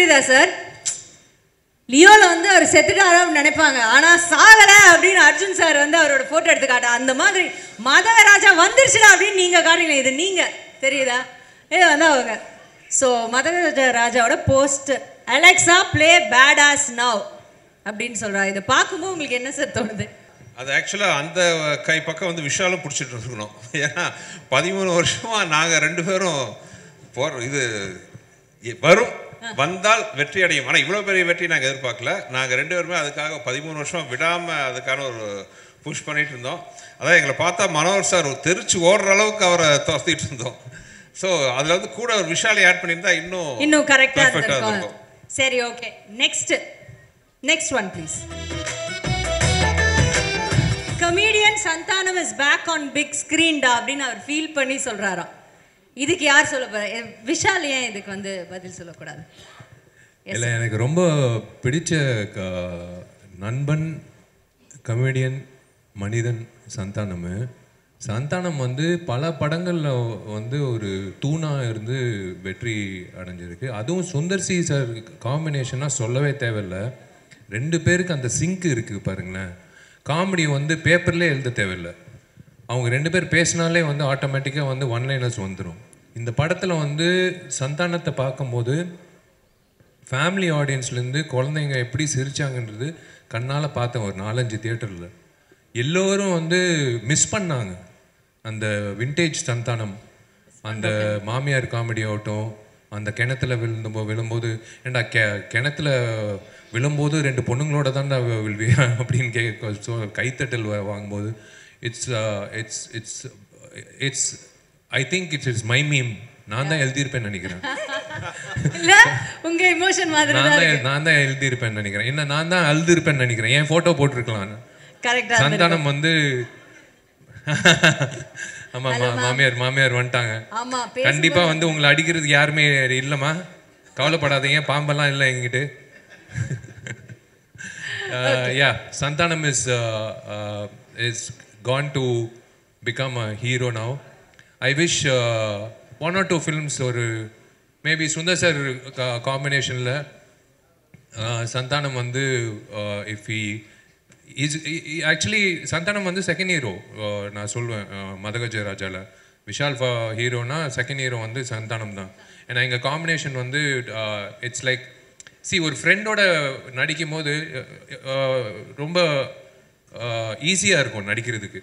புரியுதா சார்? லியோல வந்து அவர் செத்துட்டாரு நினைப்பாங்க, ஆனா சாகல அப்படின்னு அர்ஜுன் சார் வந்து அவரோட போட்டோ எடுத்து காட்ட, அந்த மாதிரி மதகராஜா வந்துருச்சுடா அப்படின்னு நீங்க காட்டுங்க. இது நீங்க தெரியுதா? இது வந்து அவங்க. ஸோ மதகராஜாவோட post Alexa play badass now அப்படின்னு சொல்றா. இதை பார்க்கும்போது உங்களுக்கு என்ன சார் தோணுது? அது ஆக்சுவலாக அந்த கை பக்கம் வந்து விஷாலும் பிடிச்சிட்டு இருக்கணும். ஏன்னா 13 வருஷமா நாங்கள் 2 பேரும் இது வரும் வந்தால் வெற்றி அடையும். ஆனால் இவ்வளோ பெரிய வெற்றி நாங்கள் எதிர்பார்க்கல. நாங்கள் 2 பேருமே அதுக்காக 13 வருஷம் விடாமல் அதுக்கான ஒரு புஷ் பண்ணிட்டு இருந்தோம். அதான் எங்களை பார்த்தா மனோகர் சார் தெரிச்சு ஓடுற அளவுக்கு அவரை துரத்திட்டு இருந்தோம். ஸோ அதில் வந்து கூட ஒரு விஷாலை ஆட் பண்ணியிருந்தா இன்னும் கரெக்டாக இருக்கும். சரி, okay. Next one please. Comedian Santhanam is back on big screen டா அப்படின்னு அவர் ஃபீல் பண்ணி சொல்றாராம். இதுக்கு யார் சொல்ல போற? விஷால் ஏன் இதுக்கு வந்து பதில் சொல்லக்கூடாது? இல்லை, எனக்கு ரொம்ப பிடிச்ச நண்பன் கமெடியன் மனிதன் சந்தானம் வந்து பல படங்களில் வந்து ஒரு தூணாக இருந்து வெற்றி அடைஞ்சிருக்கு. அதுவும் சுந்தர் சி சார் காம்பினேஷனாக சொல்லவே தேவையில்லை. 2 பேருக்கு அந்த சிங்க் இருக்குது பாருங்களேன். காமெடி வந்து பேப்பர்லேயே எழுத தேவையில்லை. அவங்க 2 பேர் பேசினாலே வந்து ஆட்டோமேட்டிக்காக வந்து ஒன்லைனர்ஸ் வந்துடும். இந்த படத்தில் வந்து சந்தானத்தை பார்க்கும்போது ஃபேமிலி ஆடியன்ஸ்லேருந்து குழந்தைங்க எப்படி சிரித்தாங்கன்றது கண்ணால் பார்த்தேன். ஒரு 4-5 தியேட்டரில் எல்லோரும் வந்து மிஸ் பண்ணாங்க அந்த விண்டேஜ் சந்தானம். அந்த மாமியார் காமெடி ஆகட்டும், அந்த கிணத்துல விழும்போது ஏண்டா கிணத்துல விழும்போது 2 பொண்ணுங்களோட தான் விழுவியா அப்படின்னு கைத்தட்டல் வாங்கும்போது it's I think it's my meme. நான் தான் எழுதியிருப்பேன்னு நினைக்கிறேன். நான் தான் எழுதியிருப்பேன்னு நினைக்கிறேன். என்ன நான் தான் எழுதியிருப்பேன்னு நினைக்கிறேன். என் ஃபோட்டோ போட்டிருக்கலாம். சந்தானம் வந்து ஆமா மாமியார் வந்துட்டாங்க. கண்டிப்பா வந்து உங்களை அடிக்கிறதுக்கு யாருமே இல்லைம்மா, கவலைப்படாதீங்க, பாம்பெல்லாம் இல்லை எங்கிட்ட. Santhanam is gone to become a hero now. I wish 1 or 2 films or maybe Sundar sir combinationல Santhanam வந்து if he ஆக்சுவலி சந்தானம் வந்து செகண்ட் ஹீரோ நான் சொல்லுவேன் மதகஜராஜாவில். விஷால் ஹீரோனா செகண்ட் ஹீரோ வந்து சந்தானம் தான். ஏன்னா எங்கள் காம்பினேஷன் வந்து இட்ஸ் லைக் ஒரு ஃப்ரெண்டோட நடிக்கும் போது ரொம்ப ஈஸியாக இருக்கும் நடிக்கிறதுக்கு.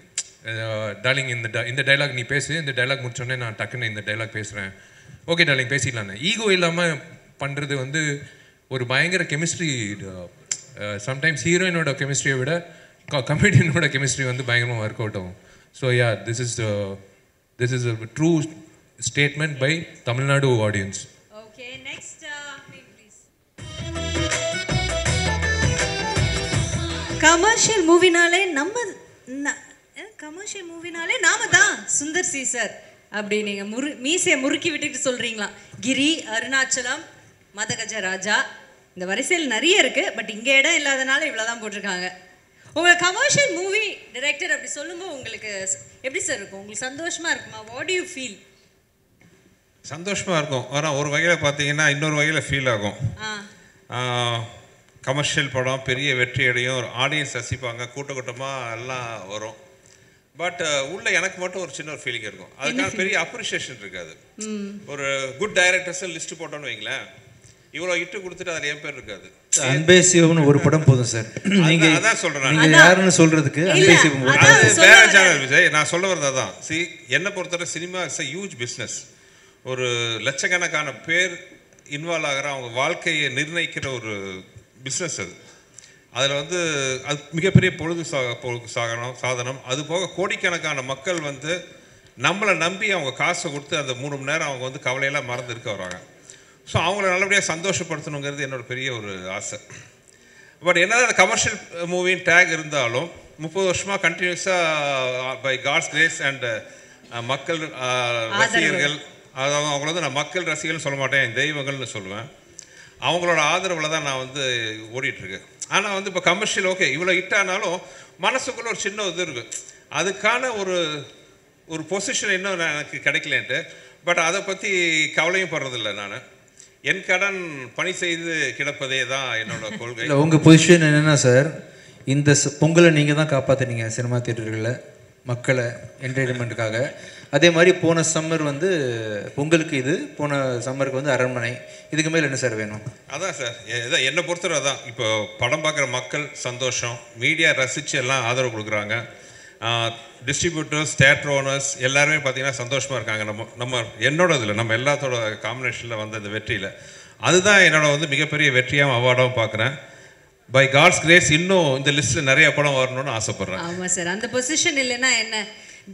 டார்லிங் இந்த டைலாக் நீ பேசு, இந்த டைலாக் முடிச்சோடனே நான் டக்குன்னு இந்த டைலாக் பேசுகிறேன், ஓகே டார்லிங் பேசிடலான்னு. ஈகோ இல்லாமல் பண்ணுறது வந்து ஒரு பயங்கர கெமிஸ்ட்ரி. சம்டைம்ஸ் ஹீரோயினோட கெமிஸ்ட்ரியை விட கமெடியனோட கெமிஸ்ட்ரி வந்து பயங்கரமாக ஒர்க் அவுட் ஆகும். So this is a true statement by Tamil Nadu audience. Okay, next please. Commercial மூவினாலே நாம தான் சுந்தர் சி சார் அப்படி நீங்கள் மீசையை முறுக்கி விட்டுட்டு சொல்கிறீங்களா? கிரி, அருணாச்சலம், மதகஜராஜா, இந்த வரிசையில் நிறைய இருக்குது. பட் இங்கே இடம் இல்லாதனால இவ்வளோ தான் போட்டிருக்காங்க. உங்கள் கமர்ஷியல் மூவி டைரக்டர் அப்படி சொல்லும்போது உங்களுக்கு எப்படி சார் இருக்கும்? உங்களுக்கு சந்தோஷமாக இருக்குமா? What to you feel? சந்தோஷமாக இருக்கும். ஆனால் ஒரு வகையில் பார்த்தீங்கன்னா இன்னொரு வகையில் ஃபீல் ஆகும். கமர்ஷியல் படம் பெரிய வெற்றி அடையும், ஆடியன்ஸ் ரசிப்பாங்க, கூட்டமாக எல்லாம் வரும். பட் உள்ள எனக்கு மட்டும் ஒரு சின்ன ஒரு ஃபீலிங் இருக்கும். அதுக்கான பெரிய அப்ரிஷியேஷன் இருக்காது. ஒரு குட் டைரக்டர்ஸ் லிஸ்ட் போட்டோன்னு வைங்களேன், இவ்வளோ இட்டு கொடுத்துட்டு அதில் என் பேர் இருக்காது. அன்பே சிவம்னு ஒரு படம் போதும் சார். நீங்க அதான் சொல்றேன், நீங்க யாருன்னு சொல்றதுக்கு அன்பே சிவம் அது வேற சேனல் விஜய். நான் சொல்ல வரது அதான். என்னை பொறுத்தவரை cinema is a huge business. ஒரு லட்சக்கணக்கான பேர் இன்வால்வ் ஆகிற, அவங்க வாழ்க்கையை நிர்ணயிக்கிற ஒரு பிஸ்னஸ் அது. அதில் வந்து அது மிகப்பெரிய பொழுது சாதனம். அது போக கோடிக்கணக்கான மக்கள் வந்து நம்மளை நம்பி அவங்க காசை கொடுத்து அந்த 3 மணி நேரம் அவங்க வந்து கவலையெல்லாம் மறந்து இருக்க வராங்க. ஸோ அவங்கள நல்லபடியாக சந்தோஷப்படுத்தணுங்கிறது என்னோட பெரிய ஒரு ஆசை. பட் என்னதான் அந்த கமர்ஷியல் மூவின் டேக் இருந்தாலும் 30 வருஷமாக கண்டினியூஸாக பை காட்ஸ் கிரேஸ் அண்ட் மக்கள் ரசிகர்கள், அதாவது அவங்கள வந்து நான் மக்கள் ரசிகர்கள்னு சொல்ல மாட்டேன், தெய்வங்கள்னு சொல்லுவேன். அவங்களோட ஆதரவில் தான் நான் வந்து ஓடிட்டுருக்கேன். ஆனால் வந்து இப்போ கமர்ஷியல் ஓகே இவ்வளோ ஹிட்டானாலும் மனசுக்குள்ளே ஒரு சின்ன இது இருக்குது. அதுக்கான ஒரு பொசிஷன் இன்னும் எனக்கு கிடைக்கலன்ட்டு. பட் அதை பற்றி கவலையும் படுறதில்லை நான். என் கடன் பணி செய்து கிடப்பதே தான் என்னோட கொள்கை. இல்லை, உங்கள் பொசிஷன் என்னென்னா சார், இந்த பொங்கலை நீங்கள் தான் காப்பாற்றினீங்க சினிமா தியேட்டர்களில் மக்களை என்டர்டெயின்மெண்ட்டுக்காக. அதே மாதிரி போன சம்மர் வந்து பொங்கலுக்கு இது, போன சம்மருக்கு வந்து அரண்மனை. இதுக்கு மேலே என்ன சார் வேணும்? அதான் சார், என்னை பொறுத்தவரை தான். இப்போ படம் பார்க்குற மக்கள் சந்தோஷம், மீடியா ரசித்து எல்லாம் ஆதரவு கொடுக்குறாங்க, டிஸ்ட்ரிபியூட்டர்ஸ், தியேட்டர் ஓனர்ஸ் எல்லாருமே பார்த்தீங்கன்னா சந்தோஷமாக இருக்காங்க. நம்ம என்னோட இதில் நம்ம எல்லாத்தோட காம்பினேஷனில் வந்த இந்த வெற்றியில் அதுதான் என்னோட வந்து மிகப்பெரிய வெற்றியாகவும் அவார்டாகவும் பார்க்குறேன். பை காட்ஸ் கிரேஸ் இன்னும் இந்த லிஸ்ட்டில் நிறைய படம் வரணும்னு ஆசைப்பட்றேன். ஆமாம் சார், அந்த பொசிஷன் இல்லைன்னா என்ன,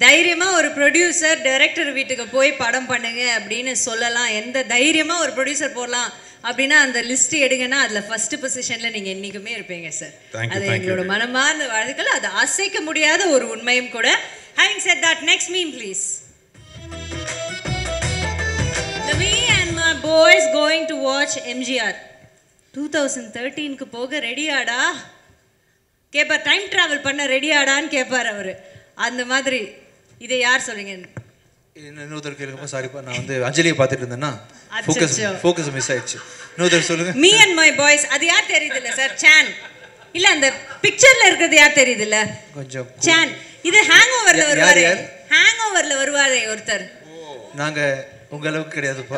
தைரியமாக ஒரு ப்ரொடியூசர் டைரக்டர் வீட்டுக்கு போய் படம் பண்ணுங்க அப்படின்னு சொல்லலாம். எந்த தைரியமாக ஒரு ப்ரொடியூசர் போடலாம் அப்படின்னா அந்த லிஸ்ட் எடுங்கன்னா அதில் ஃபர்ஸ்ட் பொசிஷனில் நீங்கள் என்றைக்குமே இருப்பீங்க சார். அது எங்களோட மனமார்ந்த வாழ்க்கையில் அது அசைக்க முடியாத ஒரு உண்மையும் கூட. Having said that, next meme please. Me and my boys going to watch MGR 2013க்கு போக ரெடியாடா கேட்பார். டைம் ட்ராவல் பண்ண ரெடியாடான்னு கேட்பார் அவர். அந்த மாதிரி இதை யார் சொல்லுங்க? இன்னொருத்தர் கேளுங்கப்பா. சாரிப்பா, நான் வந்து அஞ்சலியை பார்த்துட்டு இருந்தேன்னா ஃபோக்கஸ் மிஸ் ஆயிடுச்சு. இன்னொருத்தர் சொல்லுங்க. மீ அண்ட் மை பாய்ஸ், அது யார் தெரியுது இல்லை சார்? சான். இல்லை, அந்த பிக்சர்ல இருக்கிறது யார் தெரியுது இல்லை? கொஞ்சம் சான். இது ஹேங் ஓவர்ல வருவாரு. ஹேங் ஓவர்ல வருவாரு ஒருத்தர். நாங்க உங்க அளவுக்கு கிடையாதுப்பா.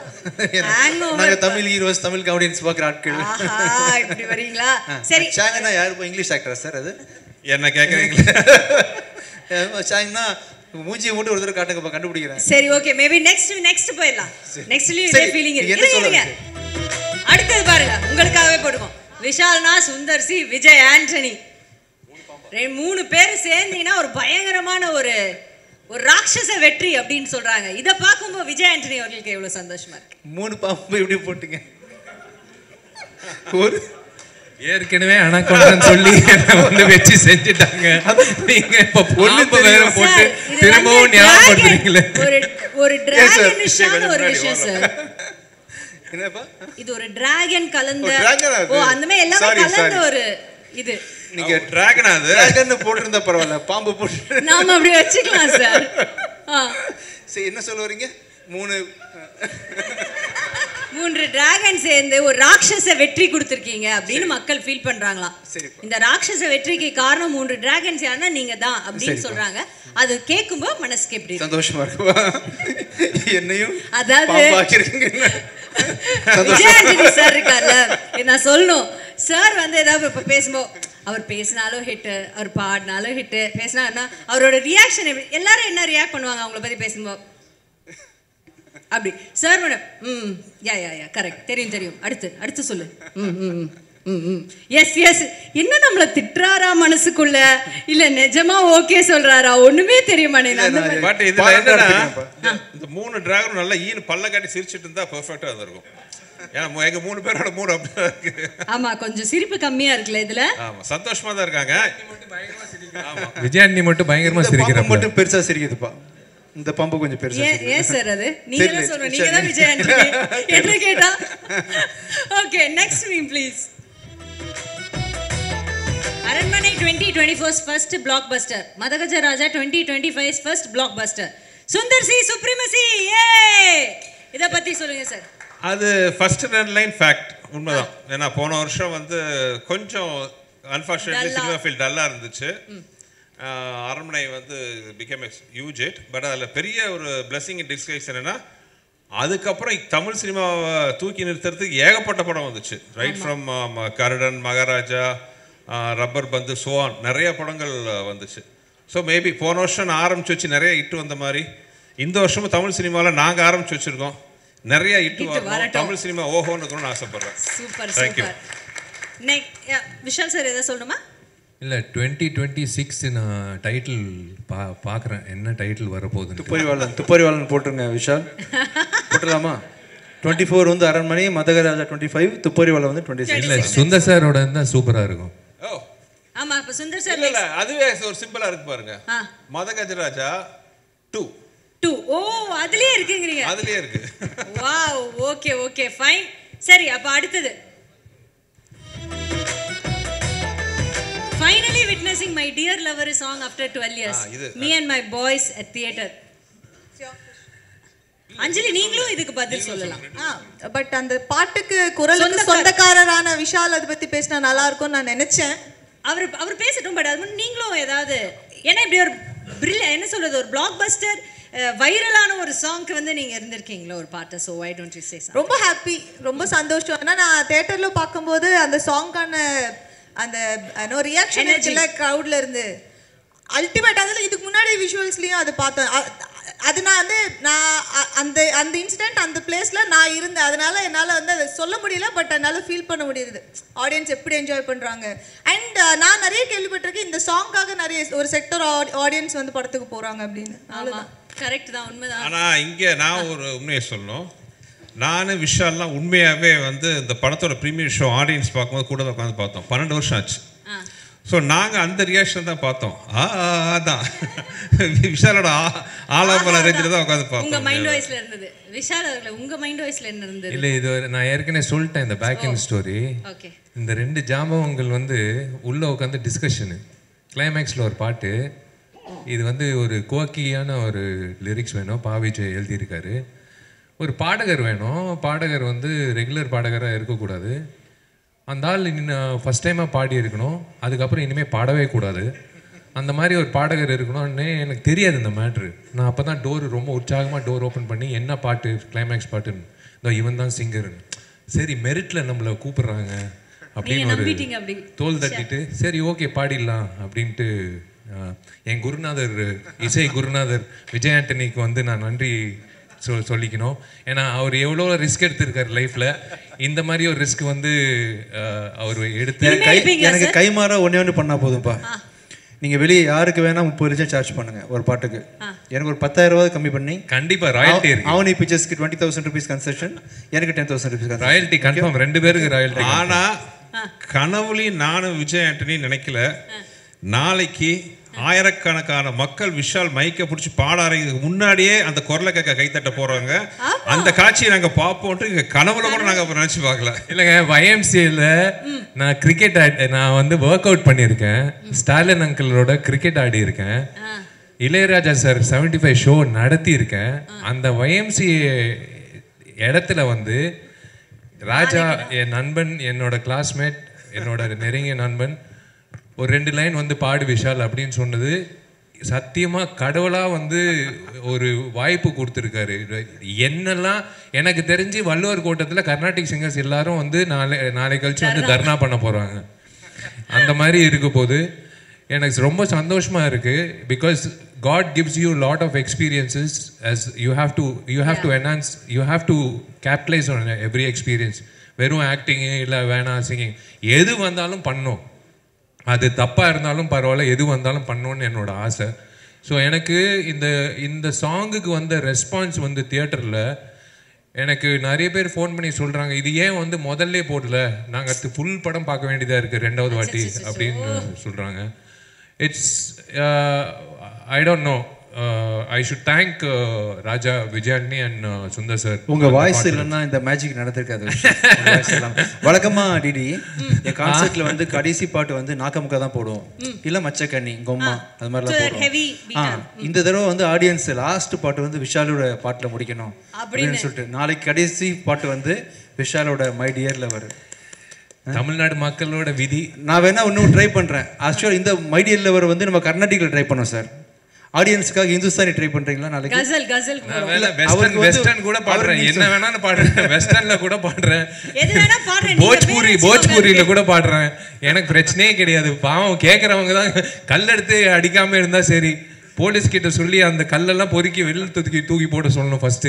நாங்க தமிழ் ஹீரோஸ், தமிழ் ஆடியன்ஸ் பார்க்குற ஆட்கள். இப்படி வரீங்களா? சரி, சாங்கன்னா யாருப்பா? இங்கிலீஷ் ஆக்டரா சார்? அது என்ன கேட்குறீங்களா? சாங்னா மூஞ்சியை மட்டும் ஒரு தடவை காட்டுங்கப்பா, கண்டுபிடிக்கிறேன். சரி, ஓகே, மேபி நெக்ஸ்ட் போயிடலாம். நெக்ஸ்ட்லயும் இதே ஃபீலிங் இருக்கு. அடுத்தது பாருங்க, உங்களுக்காகவே போடுவோம். விஷால்னா சுந்தர் சி, விஜய் ஆண்டனி, 3 பேர் சேர்ந்தீங்கன்னா ஒரு பயங்கரமான ஒரு ராட்சச வெற்றி அப்படின்னு சொல்றாங்க. இதை பார்க்கும்போது விஜய் ஆண்டனி அவர்களுக்கு எவ்வளவு சந்தோஷமா இருக்கு. 3 பாம்பு எப்படி போட்டுங்க? ஒரு ஏற்கனவே அனகொண்டான்னு சொல்லி வந்து வெச்சு செஞ்சுட்டாங்க. நீங்க இப்ப பொண்ணு வேற போட்டு திரும்பவும் ஞாபகப்படுத்துறீங்களே. ஒரு டிராகனிஷான ஒரு விஷயம் சார். என்னப்பா இது? ஒரு டிராகன் கலந்த, அந்த மாதிரி எல்லாமே கலந்த ஒரு இது. நீங்க டிராகன் அது டிராகன் போட்டுருந்தா பரவாயில்ல, பாம்பு போட்டு நாம அப்படி வச்சுக்கலாம் சார். சரி, என்ன சொல்ல வரீங்க? 3 டிராகன் சேர்ந்து ஒரு ராட்சச வெற்றி கொடுத்துருக்கீங்க அப்படின்னு மக்கள் ஃபீல் பண்றாங்களாம். இந்த ராட்சச வெற்றிக்கு காரணம் 3 டிராகன்ஸ் யாருன்னா நீங்க தான் அப்படின்னு சொல்றாங்க. அது கேட்கும்போது மனசுக்கு எப்படி சந்தோஷமா இருக்குவா? என்னையும் அதாவது விஜய் ஆண்டனி சார் இருக்கார்ல, நான் சொல்லணும் சார் வந்து ஏதாவது இப்போ பேசும்போது அவர் பேசினாலும் ஹிட்டு, அவர் பாடினாலும் ஹிட்டு, பேசினா அவரோட ரியாக்ஷன் எல்லாரும் என்ன ரியாக்ட் பண்ணுவாங்க அவங்கள பற்றி பேசும்போது? அப்படி சார் மேடம் யா கரெக்ட், தெரியும், அடுத்து சொல்லு, எஸ் என்ன நம்மள திட்டுறாரா மனசுக்குள்ள, இல்ல நிஜமா ஓகே சொல்றாரா, ஒண்ணுமே தெரிய மாட்டேங்குது. பட் இதுல என்னன்னா, இந்த 3 டிராகனும் நல்லா ஈனு பல்ல காட்டி சிரிச்சிட்டு இருந்தா பெர்ஃபெக்ட்டா இருந்திருக்கும். ஏன்னா எங்க 3 பேரோட மூட் அப்படியே இருக்கு. ஆமா, கொஞ்சம் சிரிப்பு கம்மியா இருக்குல்ல இதுல. ஆமா, சந்தோஷமா தான் இருக்காங்க. ஆமா, விஜய் ஆண்டி மட்டும் பயங்கரமா சிரிக்கிறாங்க. மட்டும் பெருசா சிரிக்குதுப்பா. இந்த பம்பு கொஞ்சம் பெருசா. ஏன் சார் அது? நீங்க தான் சொல்றீங்க, நீங்க தான் விஜய் ஆண்டனி என்ன கேட்டா. Okay, next meme please. அரண்மனை 2024's ஃபர்ஸ்ட் பிளாக்பஸ்டர், மதகஜ ராஜா 2025's first blockbuster, Sundar C supremacy. இத பத்தி சொல்லுங்க சார். அது ஃபர்ஸ்ட் லைன் ஃபேக்ட், உண்மைதான். ஏன்னா போன வருஷம் வந்து கொஞ்சம் அன்ஃபார்ச்சுனேட்லி சினிமா ஃபீல்ட் டல்லாக இருந்துச்சு. அரண்மனை வந்து பிகேம் ஹியூஜ் ஹிட். பட் அதில் பெரிய ஒரு பிளெஸிங் இன் டிஸ்கைஸ் என்னன்னா, அதுக்கப்புறம் தமிழ் சினிமாவை தூக்கி நிறுத்துறதுக்கு ஏகப்பட்ட படம் வந்துச்சு. Right from Garudan, Maharaja, rubber பந்து, சோவான், நிறைய படங்கள் வந்துச்சு. ஸோ மேபி போன வருஷம் நான் ஆரம்பிச்சு வச்சு நிறைய ஹிட் வந்த மாதிரி இந்த வருஷமும் தமிழ் சினிமாவில் நாங்கள் ஆரம்பிச்சு வச்சுருக்கோம். நிறைய ஹிட் வரணும், தமிழ் சினிமா ஓஹோன்னு இருக்கணும்னு ஆசைப்படுறேன். Super super. விஷால் சார் எதாவது சொல்லணுமா? இல்லை, 2026 நான் டைட்டில் பார்க்குறேன், என்ன டைட்டில் வரப்போகுது. துப்பறிவாளன் போட்டுருங்க விஷால். போட்டுடலாமா? 24 வந்து அரண்மனை, மதகராஜா 25, துப்பறிவாளன் வந்து 26. இல்லை, சுந்தர் சாரோட இருந்தால் சூப்பராக இருக்கும். ஓ ஆமா, அப்ப சுந்தர் சார் இல்ல அதுவே ஒரு சிம்பிளா இருக்கு பாருங்க. மதகஜராஜா 2. ஓ, அதுலயே இருக்குங்கறீங்க? அதுலயே இருக்கு. Wow, okay fine. சரி, அப்ப அடுத்து Finally witnessing my dear lover song after 12 years. Me and my boys at theater. அஞ்சலி நீங்களும் இதுக்கு பதில் சொல்லலாம். பட் அந்த பாட்டுக்கு குரலுக்கு சொந்தக்காரரான விஷால் அதை பத்தி பேசினா நல்லா இருக்கும்னு நான் நினைச்சேன். அவர் பேசட்டும். பட் அது நீங்களும் ஏதாவது, ஏன்னா இப்படி ஒரு என்ன சொல்றது, ஒரு பிளாக் பஸ்டர் வைரலான ஒரு சாங்க்கு வந்து நீங்க இருந்திருக்கீங்களா ஒரு பாட்டு. So why don't you say something? ரொம்ப ஹாப்பி, ரொம்ப சந்தோஷம். ஏன்னா நான் தியேட்டர்ல பார்க்கும்போது அந்த சாங்கான அந்த ரியாக்ஷன் இருக்குல்ல க்ரௌட்ல இருந்து அல்டிமேட். அதில் இதுக்கு முன்னாடி விஷுவல்ஸ்லயும் அது பார்த்தேன். அது நான் வந்து அந்த அந்த இன்சிடென்ட் அந்த பிளேஸ்ல நான் இருந்தேன். அதனால என்னால் வந்து அதை சொல்ல முடியல, பட் என்னால் ஃபீல் பண்ண முடியுது ஆடியன்ஸ் எப்படி என்ஜாய் பண்றாங்க. அண்ட் நான் நிறைய கேள்விப்பட்டிருக்கேன் இந்த சாங்காக நிறைய ஒரு செக்டர் ஆடியன்ஸ் வந்து படத்துக்கு போறாங்க அப்படின்னு. அவ்வளோதான். கரெக்ட் தான், உண்மைதான். ஆனால் இங்கே நான் ஒரு உண்மையை சொல்லணும். நான் விஷால்லாம் உண்மையாகவே வந்து இந்த படத்தோட ப்ரீமியர் ஷோ ஆடியன்ஸ் பார்க்கும்போது கூட தான் உட்காந்து பார்த்தோம். 12 வருஷம் ஆச்சு. ஸோ நாங்கள் அந்த ரியாக்ஷன் தான் பார்த்தோம். அதான் விஷாலோட ஆலாபல ரேஞ்சில் தான் உட்காந்து பார்த்தோம். உங்கள் மைண்ட் வாய்ஸில் இருந்தது விஷால் அவர்களே, உங்கள் மைண்ட் வாய்ஸில் என்ன இருந்தது? இல்லை, இது நான் ஏற்கனவே சொல்லிட்டேன் இந்த பேக்கிங் ஸ்டோரி. ஓகே. இந்த 2 ஜாம்பவங்கள் வந்து உள்ளே உட்காந்து டிஸ்கஷனு. கிளைமேக்ஸில் ஒரு பாட்டு, இது வந்து ஒரு கோக்கியான ஒரு லிரிக்ஸ் வேணும், பாவிஜய் எழுதியிருக்காரு. ஒரு பாடகர் வேணும். பாடகர் வந்து ரெகுலர் பாடகராக இருக்கக்கூடாது. அந்த ஆள் ஃபஸ்ட் டைமாக பாடி இருக்கணும், அதுக்கப்புறம் இனிமேல் பாடவே கூடாது. அந்த மாதிரி ஒரு பாடகர் இருக்கணும்னு எனக்கு தெரியாது இந்த மேட்ரு. நான் அப்போ தான் ரொம்ப உற்சாகமாக டோர் ஓப்பன் பண்ணி என்ன பாட்டு, கிளைமேக்ஸ் பாட்டுன்னு, இதோ இவன் தான் சிங்கர்னு. சரி மெரிட்டில் நம்மளை கூப்பிட்றாங்க அப்படின்னு ஒரு தோல் தட்டிட்டு சரி ஓகே பாடிடலாம் அப்படின்ட்டு என் குருநாதர், இசை குருநாதர் விஜய் ஆண்டனிக்கு வந்து நான் நன்றி சொல்லிக்கணும். ஏன்னா அவர் எவ்வளோ ரிஸ்க் எடுத்திருக்காரு லைஃப்பில். இந்த மாதிரி ஒரு ரிஸ்க் வந்து அவர் எடுத்து எனக்கு கைமாறா ஒன்று பண்ணால் போதும்ப்பா. நீங்கள் வெளியே யாருக்கு வேணால் 30 லட்சம் சார்ஜ் பண்ணுங்க ஒரு பாட்டுக்கு. எனக்கு ஒரு 10,000 ரூபாய் கம்மி பண்ணி கண்டிப்பாக ராயல்ட்டி இருக்கு. அவனி பிக்சர்ஸ்க்கு 20,000 rupees கன்செஷன், எனக்கு 10,000 rupees ராயல்ட்டி கன்ஃபார்ம். 2 பேருக்கு ராயல்ட்டி. ஆனால் கனவுலையும் நானும் விஜய் ஆண்டனி நினைக்கல நாளைக்கு ஆயிரக்கணக்கான மக்கள் விஷால் மைக்கை பிடிச்சி பாட ஆரம்பிக்கு முன்னாடியே அந்த குரலை கேட்க கைத்தட்ட போறாங்க. அந்த காட்சியை நாங்க பார்ப்போம். இங்க கனவுல கூட நாங்க நினைச்சு பார்க்கல. இல்லைங்க, YMCAல நான் கிரிக்கெட் நான் வந்து ஒர்க் அவுட் பண்ணியிருக்கேன். ஸ்டாலின் அங்கிளோட கிரிக்கெட் ஆடி இருக்கேன். இளையராஜா சார் 75 ஷோ நடத்தி இருக்கேன். அந்த YMCA இடத்துல வந்து ராஜா என் நண்பன், என்னோட கிளாஸ்மேட், என்னோட நெருங்கிய நண்பன் ஒரு 2 லைன் வந்து பாடு விஷால் அப்படின்னு சொன்னது சத்தியமாக கடவுளாக வந்து ஒரு வாய்ப்பு கொடுத்துருக்காரு. என்னெல்லாம் எனக்கு தெரிஞ்சு வள்ளுவர் கோட்டத்தில் கர்நாடிக் சிங்கர்ஸ் எல்லாரும் வந்து நாளை கழிச்சு வந்து தர்ணா பண்ண போகிறாங்க. அந்த மாதிரி இருக்க போது எனக்கு ரொம்ப சந்தோஷமாக இருக்குது. Because God gives you a lot of experiences as you have to enhance, you have to capitalize on every experience. வெறும் ஆக்டிங்கு இல்லை வேணாம் சிங்கிங் எது வந்தாலும் பண்ணணும். அது தப்பாக இருந்தாலும் பரவாயில்ல, எது வந்தாலும் பண்ணணுன்னு என்னோட ஆசை. ஸோ எனக்கு இந்த சாங்குக்கு வந்த ரெஸ்பான்ஸ் வந்து தியேட்டரில் எனக்கு நிறைய பேர் ஃபோன் பண்ணி சொல்கிறாங்க, இது ஏன் வந்து முதல்ல போடல, நாங்கள் ஃபுல் படம் பார்க்க வேண்டியதாக இருக்குது 2வது வாட்டி அப்படின்னு சொல்கிறாங்க. It's I don't know. I should thank Raja, Vijayani and Sundar sir. உங்க வாய்ஸ் இல்லைன்னா இந்த மேஜிக் நடந்திருக்காது. வழக்கமா டிடி என் கான்செப்ட்ல வந்து கடைசி பாட்டு வந்து நாக்கமுக்கா தான் போடுவோம், இல்ல மச்சக்கண்ணி கொம்மா அது மாதிரிலாம் போடுவோம். இந்த தடவை வந்து ஆடியன்ஸ் லாஸ்ட் பாட்டு வந்து விஷாலோட பாட்டுல முடிக்கணும் அப்படின்னு சொல்லிட்டு நாளைக்கு கடைசி பாட்டு வந்து விஷாலோட மை டியர்ல வரும். தமிழ்நாடு மக்களோட விதி. நான் வேணா இன்னும் ட்ரை பண்றேன். ஆக்சுவலா இந்த மை டியர்ல வர வந்து நம்ம கர்நாடிக்ல ட்ரை பண்ணோம் சார். ஆடியன்ஸ்க்காக இந்துஸ்தானி ட்ரை பண்றீங்களா நாளைக்கு? கசல் வெஸ்டர்ன் கூட பாடுறேன், என்ன வேணாலும் பாடுறேன், வெஸ்டர்ன்ல கூட பாடுறேன், போஜ்பூரியில கூட பாடுறேன். எனக்கு பிரச்சனையே கிடையாது. பாவம் கேட்கறவங்க தான் கல்லெடுத்து அடிக்காம இருந்தா சரி. போலீஸ் கிட்ட சொல்லி அந்த கல்லெல்லாம் பொறுக்கி வெளில தூக்கி போட சொல்லணும் ஃபர்ஸ்ட்.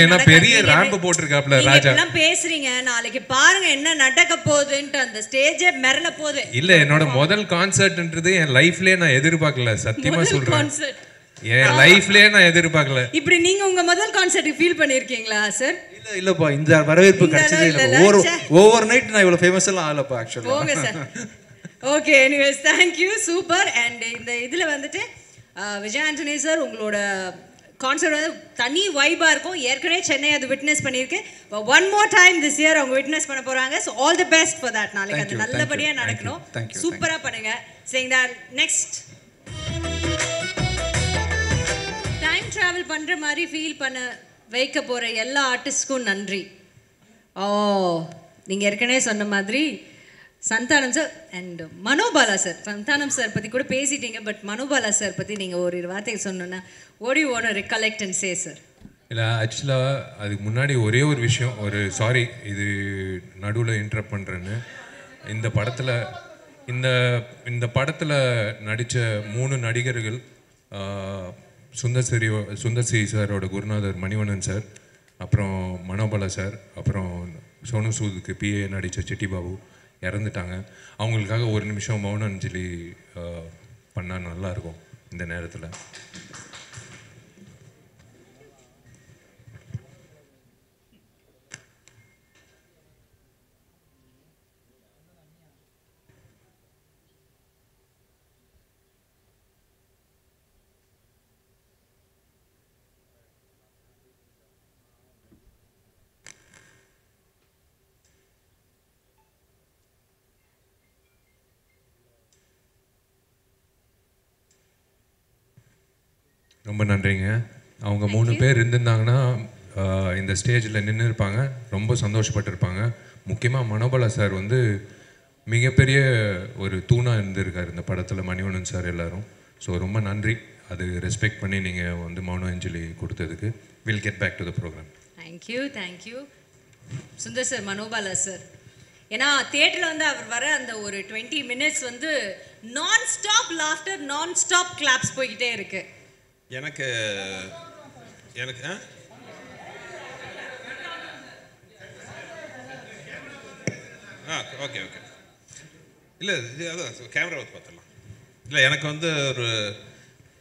ஏன்னா பெரிய ரேம்ப் போட்டிருக்காப்ல ராஜா. எல்லாம் பேசுறீங்க, நாளைக்கு பாருங்க என்ன நடக்க போகுதுன்னு. அந்த ஸ்டேஜே மிரள போகுது. இல்ல, என்னோட முதல் கான்சர்ட்ன்றது என் லைஃப்லயே நான் எதிர்பார்க்கல, சத்தியமா சொல்றேன். என் லைஃப்லயே நான் எதிர்பார்க்கல. இப்படி நீங்க உங்க முதல் கான்சர்ட் ஃபீல் பண்ணிருக்கீங்களா சார்? இல்லப்பா, இந்த வரவேற்பு கிடைச்சதே இல்ல. ஓவர் நைட் நான் இவ்வளவு ஃபேமஸ் எல்லாம் ஆகலப்பா ஆக்சுவலா. Okay sir. Okay, anyways thank you, super. And இந்த இதுல வந்துட்டு விஜய் ஆண்டனி சார் உங்களோட கான்சர்ட் வந்து தனி வைபா இருக்கும். ஏற்கனவே சென்னை அது விட்னஸ் பண்ணியிருக்கு. One more time this year அவங்க விட்னஸ் பண்ண போறாங்க. So all the best for that. நாளைக்கு அது நல்லபடியாக நடக்கணும். சூப்பராக பண்ணுங்க. Saying that next time travel பண்ணுற மாதிரி ஃபீல் பண்ண வைக்க போகிற எல்லா ஆர்டிஸ்ட்க்கும் நன்றி. ஓ, நீங்கள் ஏற்கனவே சொன்ன மாதிரி Santhanam sir and Manobala sir, Santhanam sir பற்றி கூட பேசிட்டீங்க, பட் மனோபாலா சார் பற்றி நீங்கள் ஒரு வார்த்தை சொன்னோன்னா what do you want to recollect and say, sir? இல்லை, ஆக்சுவலாக அதுக்கு முன்னாடி ஒரே ஒரு விஷயம், ஒரு சாரி இது நடுவில் இன்டரப்ட் பண்ணுறேன்னு. இந்த படத்தில் இந்த படத்தில் நடித்த 3 நடிகர்கள், சுந்தர்சி சாரோட குருநாதர் மணிவண்ணன் சார், அப்புறம் மனோபாலா சார், அப்புறம் சோனு சூதுக்கு பிஏ நடித்த சிட்டி பாபு இறந்துட்டாங்க. அவங்களுக்காக ஒரு நிமிஷம் மௌன அஞ்சலி பண்ணால் நல்லாயிருக்கும் இந்த நேரத்தில். ரொம்ப நன்றிங்க. அவங்க 3 பேர் இருந்திருந்தாங்கன்னா இந்த ஸ்டேஜில் நின்று இருப்பாங்க, ரொம்ப சந்தோஷப்பட்டிருப்பாங்க. முக்கியமாக மனோபாலா சார் வந்து மிகப்பெரிய ஒரு தூணாக இருந்திருக்கார் இந்த படத்தில், மணிவண்ணன் சார் எல்லாரும். ஸோ ரொம்ப நன்றி, அது ரெஸ்பெக்ட் பண்ணி நீங்கள் வந்து மௌன அஞ்சலி கொடுத்ததுக்கு. Will get back to the programme. Thank you Sundar sir, Manobala sir. ஏன்னா தியேட்டரில் வந்து அவர் வர அந்த ஒரு 20 minutes வந்து நான் ஸ்டாப் லாஃப்டர், நான் ஸ்டாப் கிளாப்ஸ் போய்கிட்டே இருக்கு. எனக்கு ஓகே இல்லை, அதான் கேமரா வந்து பார்த்துடலாம். இல்லை, எனக்கு வந்து ஒரு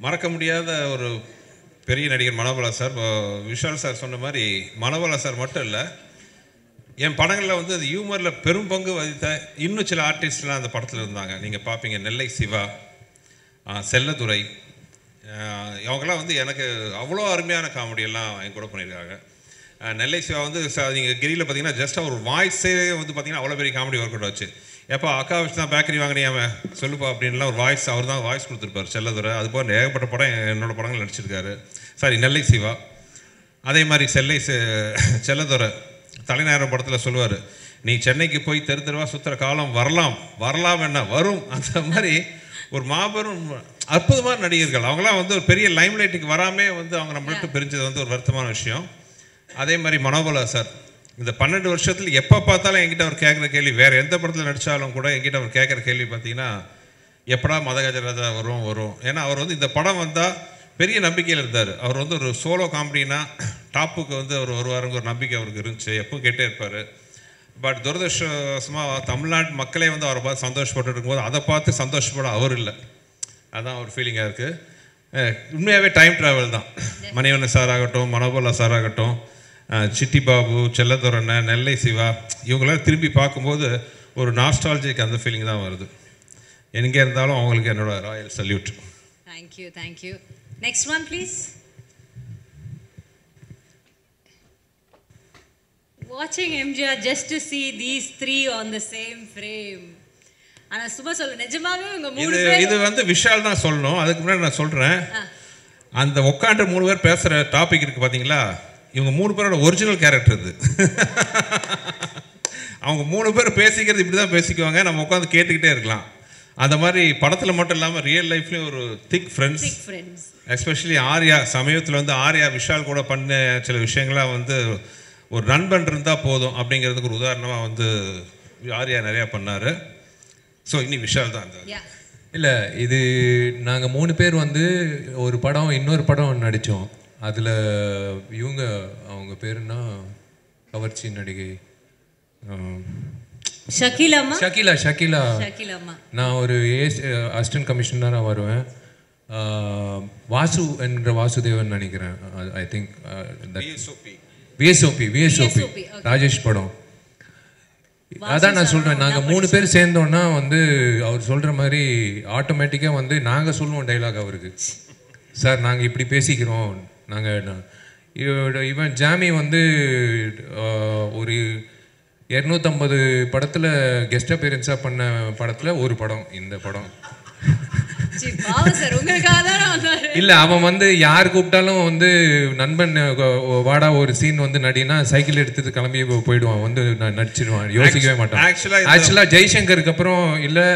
மறக்க முடியாத ஒரு பெரிய நடிகர் மனோபாலா சார். விஷால் சார் சொன்ன மாதிரி மனோபாலா சார் மட்டும் இல்லை, என் படங்களில் வந்து அது ஹியூமரில் பெரும் பங்கு வகித்த இன்னும் சில ஆர்டிஸ்ட்லாம் அந்த படத்தில் இருந்தாங்க. நீங்கள் பார்ப்பீங்க, நெல்லை சிவா, செல்லதுரை, அவங்களாம் வந்து எனக்கு அவ்வளோ அருமையான காமெடியெல்லாம் என் கூட பண்ணியிருக்காங்க. நெல்லை சிவா வந்து நீங்கள் கிரியில் பார்த்தீங்கன்னா ஜஸ்ட் அவர் வாய்ஸே வந்து பார்த்தீங்கன்னா அவ்வளோ பெரிய காமெடி ஒர்க் அவுட் வச்சு, எப்போ அக்கா வச்சு தான் பேக்கரி வாங்கினே அவன் சொல்லுப்பா அப்படின்லாம் ஒரு வாய்ஸ் அவர் தான் வாய்ஸ் கொடுத்துருப்பார். செல்லதுரை அதுபோல் ஏகப்பட்ட படம் என்னோடய படங்கள் நடிச்சிருக்காரு. சாரி, நெல்லை சிவா. அதே மாதிரி செல்லதுரை தலைநேரம் படத்தில் சொல்லுவார், நீ சென்னைக்கு போய் தெரு தெருவா சுற்றுற காலம் வரலாம் என்ன வரும். அந்த மாதிரி ஒரு மாபெரும் அற்புதமான நடிகர்கள். அவங்களாம் வந்து ஒரு பெரிய லைம்லைட்டுக்கு வராமே வந்து அவங்க நம்மள்கிட்ட பிரிஞ்சது வந்து ஒரு வருத்தமான விஷயம். அதே மாதிரி மனோபாலா சார் இந்த 12 வருஷத்தில் எப்போ பார்த்தாலும் என்கிட்ட அவர் கேட்குற கேள்வி, வேறு எந்த படத்தில் நடித்தாலும் கூட என்கிட்ட அவர் கேட்குற கேள்வி பார்த்தீங்கன்னா, எப்படா மதகஜராஜா வரும். ஏன்னா அவர் வந்து இந்த படம் வந்தால் பெரிய நம்பிக்கையில் இருந்தார். அவர் வந்து ஒரு சோலோ காமெடினா டாப்புக்கு வந்து அவர் வருவாருங்க ஒரு நம்பிக்கை அவருக்கு இருந்துச்சு, எப்பவும் கேட்டே இருப்பார். பட் துரதிருஷ்டவசமாக தமிழ்நாட்டு மக்களே வந்து அவரை பார்த்து சந்தோஷப்பட்டு இருக்கும்போது அதை பார்த்து சந்தோஷப்பட அவர் இல்லை. அதுதான் ஒரு ஃபீலிங்காக இருக்குது. உண்மையாகவே டைம் ட்ராவல் தான். மணிவண்ணன் சார் ஆகட்டும், மனோபாலா சார் ஆகட்டும், சிட்டி பாபு, செல்லதுரை, நெல்லை சிவா, இவங்களாம் திரும்பி பார்க்கும்போது ஒரு நாஸ்டாலஜிக்கு அந்த ஃபீலிங் தான் வருது. எங்கே இருந்தாலும் அவங்களுக்கு என்னோட Royal salute. Thank you. Next one please. Watching MGR just to see these 3 on the same frame. ஆனா சும்மா சொல்ல, நிஜமாவே உங்க 3 பேர் இது வந்து விஷால் தான் சொல்லணும். அதுக்கு முன்னாடி நான் சொல்றேன், அந்த உட்காந்து 3 பேர் பேசுற டாபிக் இருக்கு பாத்தீங்களா, இவங்க 3 பேரோட ஒரிஜினல் கேரக்டர் இது. அவங்க 3 பேர் பேசிக்கிறது இப்படி தான் பேசிக்குவாங்க, நம்ம உட்காந்து கேட்டுக்கிட்டே இருக்கலாம். அந்த மாதிரி படத்தில் மட்டும் இல்லாமல் ரியல் லைஃப்லேயும் ஒரு திக் ஃப்ரெண்ட்ஸ். எஸ்பெஷலி ஆர்யா, சமயத்தில் வந்து ஆர்யா விஷால் கூட பண்ண சில விஷயங்கள்லாம் வந்து ஒரு நண்பன் இருந்தால் போதும் அப்படிங்கிறதுக்கு ஒரு உதாரணமாக வந்து ஆர்யா நிறையா பண்ணார். ஸோ இனி விஷால் தான். இல்லை, இது நாங்கள் 3 பேர் வந்து ஒரு படம் இன்னொரு படம் நடித்தோம். அதில் அவங்க பேருன்னா கவர்ச்சி நடிகை ஷக்கீலா. நான் ஒரு அசிஸ்டன்ட் கமிஷனராக வருவேன். வாசு என்ற வாசுதேவன் நினைக்கிறேன். ஐ திங்க் விஎஸ்ஓபி ராஜேஷ் படம். அதான் நான் சொல்கிறேன், நாங்கள் 3 பேர் சேர்ந்தோன்னா வந்து அவர் சொல்கிற மாதிரி ஆட்டோமேட்டிக்காக வந்து நாங்கள் சொல்லுவோம் டைலாக் அவருக்கு. சார் நாங்கள் இப்படி பேசிக்கிறோம். இவன் ஜாமி வந்து ஒரு 250 படத்தில் கெஸ்ட் அப்பியரன்ஸாக பண்ண படத்தில் ஒரு படம் இந்த படம். பாவம் சார் உங்களுக்காக தான் வந்தாரு. இல்லை அவன் வந்து யார் கூப்பிட்டாலும் வந்து நண்பன் வாடா ஒரு சீன் வந்து நடினா சைக்கிள் எடுத்துட்டு கிளம்பி போயிடுவான், வந்து நடிச்சிடுவான், யோசிக்கவே மாட்டான். ஆக்சுவலாக ஜெய்சங்கருக்கு அப்புறம் இல்லை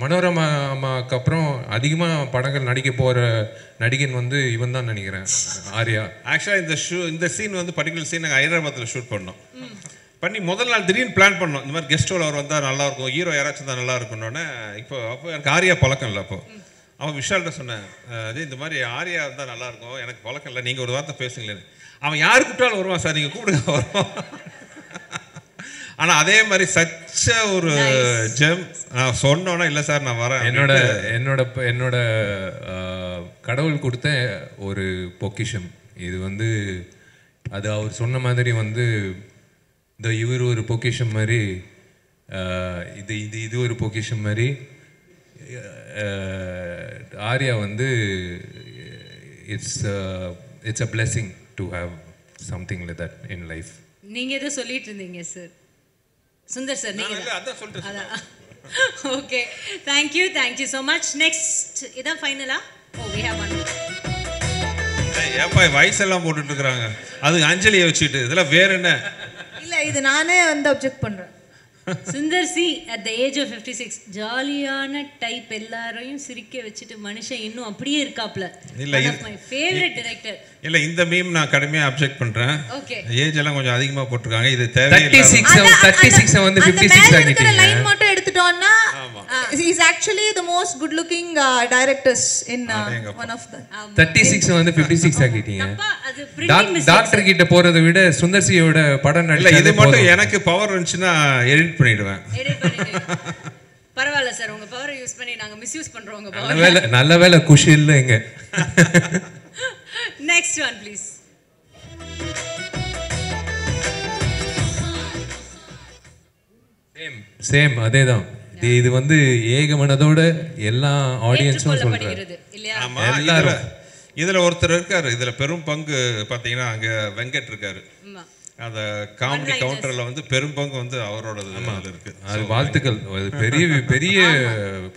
மனோரமா அம்மாவுக்கு அப்புறம் அதிகமாக படங்கள் நடிக்க போகிற நடிகன் வந்து இவன் தான் நினைக்கிறேன், ஆர்யா. ஆக்சுவலாக இந்த சீன் வந்து பர்டிகுலர் சீன் நாங்கள் ஹைதராபாத்தில் ஷூட் பண்ணோம். பண்ணி முதல் நாள் திடீர்னு பிளான் பண்ணோம், இந்த மாதிரி கெஸ்ட் அவர் வந்தால் நல்லாயிருக்கும், ஹீரோ யாராச்சும் தான் நல்லா இருக்குன்னொன்னே. அப்போ எனக்கு ஆர்யா பழக்கம் இல்லை. அப்போ அவன் விஷால்கிட்ட சொன்னேன், அதே இந்த மாதிரி ஆர்யா இருந்தால் நல்லாயிருக்கும், எனக்கு பழக்கம் இல்லை, நீங்கள் ஒரு வார்த்தை பேசுங்களேன்னு. அவன் யார் கூப்பிட்டாலும் வருவான் சார், நீங்கள் கூப்பிடுங்க வருவான். ஆனால் அதே மாதிரி சச்ச ஒரு ஜெம். நான் சொன்னோன்னா இல்லை சார் நான் வரேன். என்னோட கடவுள் கொடுத்த ஒரு பொக்கிஷம் இது வந்து. அது அவர் சொன்ன மாதிரி வந்து இவர் ஒரு பொக்கிஷம் மாதிரி, இது ஒரு பொக்கிஷம் மாதிரி. ஆர்யா வந்து it's a blessing to have something like that in life. நீங்க எதோ சொல்லிட்டு இருந்தீங்க சார் சுந்தர் சார். நீங்க அதான் சொல்லிட்டு. Okay, thank you so much. Next இதான் ஃபைனலா? ஓ we have one. ஏப்பா வயசெல்லாம் போட்டுட்டு இருக்கிறாங்க, அது அஞ்சலியை வச்சுட்டு இதெல்லாம் வேற என்ன? இல்ல இது நானே வந்து அப்ஜெக்ட் பண்றேன். Sundar C at the age of 56 ஜாலியான டைப், எல்லாரையும் சிரிக்க வச்சுட்டு மனுஷன் இன்னும் அப்படியே இருக்காப்ல. இல்ல மை ஃபேவரட் டைரக்டர். இல்ல இந்த மீம் நான் கடுமையா அப்ஜெக்ட் பண்றேன். ஓகே, ஏஜ் எல்லாம் கொஞ்சம் அதிகமா போட்டுருக்காங்க, இது தேவையில்லை. 36 வந்து 56 ஆகிட்டீங்க. லைன் மட்டும் எடுத்துட்டோம்னா he is actually the most good looking directors in one of them. 36 வந்து 56 ஆகிட்டீங்க. அப்பா அது பிரிண்டிங் மிஸ்டேக். டாக்டர் கிட்ட போறதை விட சுந்தர் சியோட படம் இல்ல இது மட்டும் எனக்கு பவர் இருந்துச்சுன்னா எடிட் பண்ணிடுவேன். பரவாயில்ல சார், உங்க பவரை யூஸ் பண்ணி நாங்க மிஸ்யூஸ் பண்றோம் உங்க பவர். நல்ல வேளை குஷி இல்லைங்க. Next one please. சேம் அதேதான். இது வந்து ஏகமனதோட எல்லா ஆடியன்ஸும் சொல்றாங்க. ஆமா, எல்லாரும் இதுல ஒருத்தர் இருக்காரு, இதுல பெரும் பங்கு பாத்தீங்கன்னா அங்க வெங்கட் இருக்காரு. அந்த காமெடி கவுண்டர்ல வந்து பெரும் பங்கு வந்து அவரோடது இருக்கு. அது வாழ்த்துக்கள், அது பெரிய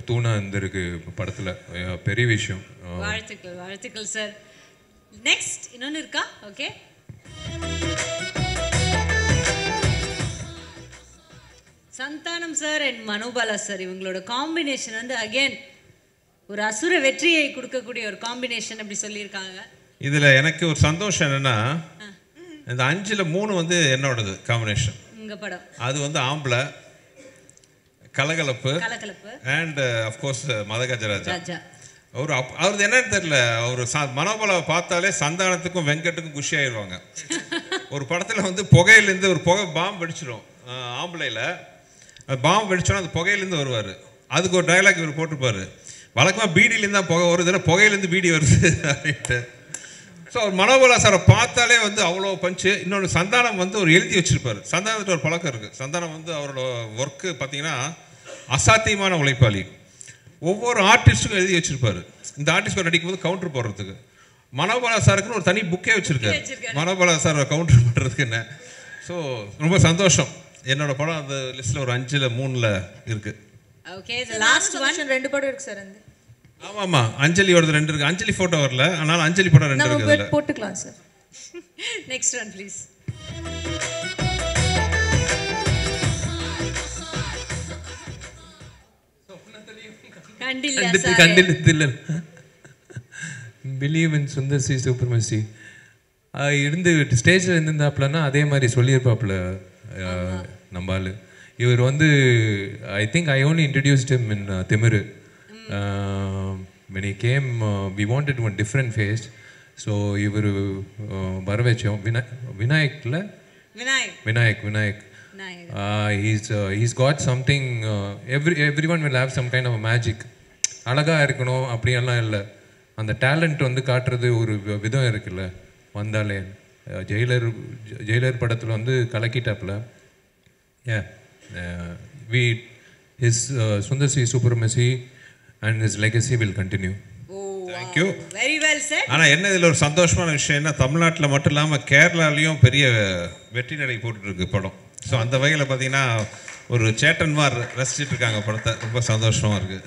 தூணா இருந்திருக்கு படத்துல, பெரிய விஷயம். வாழ்த்துக்கள் சார். நெக்ஸ்ட் இன்னொன்னு இருக்கா? Okay, Santhanam sir and Manobala sir, இவங்களோட காம்பினேஷன் வந்து அகைன் ஒரு அசுர வெற்றியை கொடுக்கக்கூடிய ஒரு காம்பினேஷன் அப்படி சொல்லியிருக்காங்க. இதுல எனக்கு ஒரு சந்தோஷம் என்னன்னா, இந்த 5ல் 3 வந்து என்னோடது காம்பினேஷன். உங்க படம் அது வந்து ஆம்பளை கலகலப்பு அண்ட் அஃப்கோர்ஸ் மதகஜராஜா. அவரது என்னன்னு தெரியல, அவர் மனோபாலாவை பார்த்தாலே சந்தானத்துக்கும் வெங்கட்டுக்கும் குஷி ஆயிடுவாங்க. ஒரு படத்தில் வந்து புகையிலேருந்து ஒரு புகை பாம்பு வெடிச்சிடும், ஆம்பளையில் பாம்பு வெடிச்சோன்னா அந்த புகையிலேருந்து வருவார். அதுக்கு ஒரு டைலாக் இவர் போட்டிருப்பார், வழக்கமாக பீடியிலேருந்து தான் புகை வருது, புகையிலேருந்து பீடி வருது அப்படின்ட்டு. ஸோ அவர் மனோபாலா சாரை பார்த்தாலே வந்து அவ்வளோ பஞ்சு. இன்னொன்று சந்தானம் வந்து ஒரு எழுதி வச்சுருப்பார். சந்தானத்துக்கு ஒரு பழக்கம் இருக்குது. சந்தானம் வந்து அவரோட ஒர்க்கு பார்த்தீங்கன்னா அசாத்தியமான உழைப்பாளி. ஒவ்வொரு ஆர்டிஸ்ட்டுக்கும் எழுதி வச்சுருப்பார், இந்த ஆர்டிஸ்ட் நடிக்கும்போது கவுண்டர் போடுறதுக்கு. மனோபாலா சாருக்குன்னு ஒரு தனி புக்கே வச்சுருக்காரு, மனோபாலா சார் கவுண்டர் பண்ணுறதுக்கு என்ன. ஸோ ரொம்ப சந்தோஷம். என்னோட படம் அந்த லிஸ்ட்டில் ஒரு 5ல் 3ல் இருக்குது. ஓகே, லாஸ்ட் ஒன் 2 படம் இருக்கு சார். ஆமாம்மா, அஞ்சலியோடது 2 இருக்கு. அஞ்சலி ஃபோட்டோ வரல, ஆனால் அஞ்சலி படம் 2 இருக்கு. நம்ம போட்டுக்கலாம் சார். Next one please. கண்டில்ல believe in Sundar C supremacy இருந்து ஸ்டேஜில் இருந்திருந்தாப்புலன்னா அதே மாதிரி சொல்லியிருப்பாப்புல நம்பால். இவர் வந்து I think I only introduced him in Thimiru. when he came we wanted one different face, so இவர் வர வச்சோம். Vinayak he's got something, everyone will have some kind of a magic. அழகாக இருக்கணும் அப்படியெல்லாம் இல்லை, அந்த டேலண்ட் வந்து காட்டுறது ஒரு விதம் இருக்குல்ல. வந்தாலே ஜெயிலர் படத்தில் வந்து கலக்கிட்டாப்புல. Sundar C supremacy and his legacy will continue. Thank you. Very well said. ஆனால் என்ன இதில் ஒரு சந்தோஷமான விஷயம் என்ன, தமிழ்நாட்டில் மட்டும் இல்லாமல் கேரளாலையும் பெரிய வெற்றி நடை போட்டுருக்கு படம். ஸோ அந்த வகையில் பார்த்தீங்கன்னா ஒரு சேட்டன்மார் ரசிச்சுட்டு இருக்காங்க படத்தை. ரொம்ப சந்தோஷமாக இருக்குது.